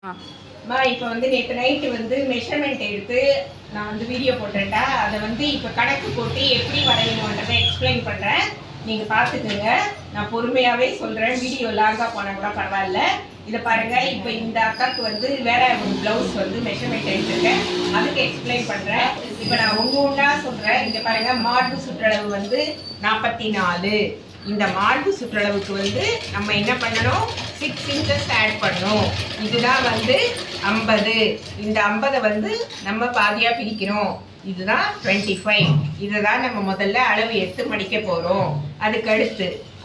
இப்போ வந்து நேற்று நைட்டு வந்து மெஷர்மெண்ட் எடுத்து நான் வந்து வீடியோ போட்டேன்டா. அதை வந்து இப்போ கணக்கு போட்டு எப்படி வரையணுன்றதை எக்ஸ்பிளைன் பண்ணுறேன். நீங்கள் பார்த்துக்குங்க. நான் பொறுமையாகவே சொல்கிறேன். வீடியோ லாங்காக போனால் கூட பரவாயில்ல. இதை பாருங்கள். இப்போ இந்த அக்காவுக்கு வந்து வேற ஒரு ப்ளவுஸ் வந்து மெஷர்மெண்ட் எடுத்துருக்கேன். அதுக்கு எக்ஸ்பிளைன் பண்ணுறேன். இப்போ நான் ஒன்று ஒன்றா சொல்கிறேன். இங்கே பாருங்கள், மார்பு சுற்றளவு வந்து 44. இந்த மார்பு சுற்றளவுக்கு வந்து நம்ம என்ன பண்ணணும், 6 இன்ச்சஸ் ஆட் பண்ணணும். இதுதான் வந்து 50. இந்த 50 வந்து நம்ம பாதியாக பிரிக்கிறோம். இதுதான் 25. இதை தான் நம்ம முதல்ல அளவு எடுத்து மடிக்க போகிறோம்.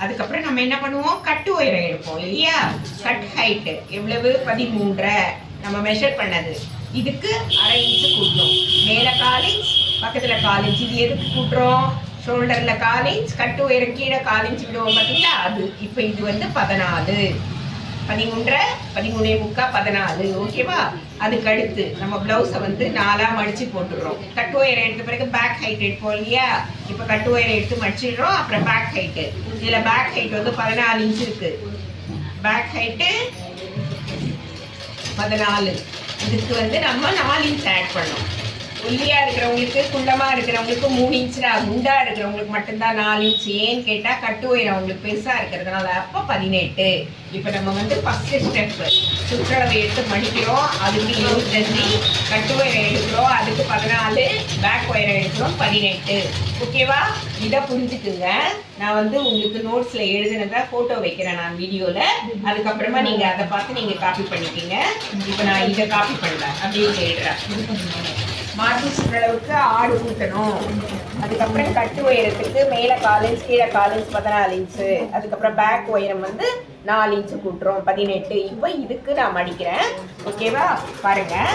அதுக்கப்புறம் நம்ம என்ன பண்ணுவோம், கட்டு உயரம் எடுப்போம் இல்லையா. கட் ஹைட்டு எவ்வளவு, 13.5 நம்ம மெஷர் பண்ணது. இதுக்கு 1/2 இன்ச்சு கூட்டணும். மேலே 1/4 இன்ச், பக்கத்தில் 1/4 இன்ச். இது எதுக்கு கூட்டுறோம், ஷோல்டரில் 1/4 இன்ச், கட்டு உயரம் கீழே 1/4 இன்ச் விடுவோம் பார்த்தீங்களா, அது. இப்போ இது வந்து 14, 13.5, 13.75, 14. ஓகேவா. அதுக்கடுத்து நம்ம ப்ளவுஸை வந்து 4ஆக மடித்து போட்டுடுறோம். கட்டு உயரம் எடுத்த பிறகு பேக் ஹைட் எடுப்போம் இல்லையா. இப்போ கட்டு உயரம் எடுத்து மடிச்சிடுறோம். அப்புறம் பேக் ஹைட்டு. இதில் பேக் ஹைட் வந்து 14 இன்ச் இருக்குது. Back height 14. இதுக்கு வந்து நம்ம 4 இன்ச் ஆட் பண்ணோம். ஒல்லியாக இருக்கிறவங்களுக்கு, குள்ளமாக இருக்கிறவங்களுக்கு 3 இன்ச், குண்டாக இருக்கிறவங்களுக்கு மட்டும்தான் 4 இன்ச். ஏன்னு கேட்டால் கட்டு உயரம் அவங்களுக்கு பெருசாக இருக்கிறதுனால. அப்போ 18. இப்போ நம்ம வந்து ஃபஸ்ட்டு ஸ்டெப்பு சுற்றளவை எடுத்து மடிக்கிறோம். அதுக்கு 25. கட்டு உயரம் எடுக்கிறோம். அதுக்கு 14. பேக் உயரம் எடுக்கிறோம் 18. ஓகேவா. இதை புரிஞ்சுக்குங்க. நான் வந்து உங்களுக்கு நோட்ஸில் எழுதுனதை ஃபோட்டோ வைக்கிறேன் நான் வீடியோவில். அதுக்கப்புறமா நீங்கள் அதை பார்த்து நீங்கள் காப்பி பண்ணிக்கிங்க. இப்போ நான் இதை காப்பி பண்ணுறேன், அப்படியே எழுதுறேன். மார்பு சுற்றளவுக்கு 6 கூட்டணும். அதுக்கப்புறம் கட்டு உயரத்துக்கு மேலே 1/4 இன்ச், கீழே 1/4 இன்ச், 14 இன்ச்சு. அதுக்கப்புறம் பேக் உயரம் வந்து 4 இன்ச்சு கூட்டுறோம், 18. இப்போ இதுக்கு நான் மடிக்கிறேன். ஓகேவா. பாருங்கள்.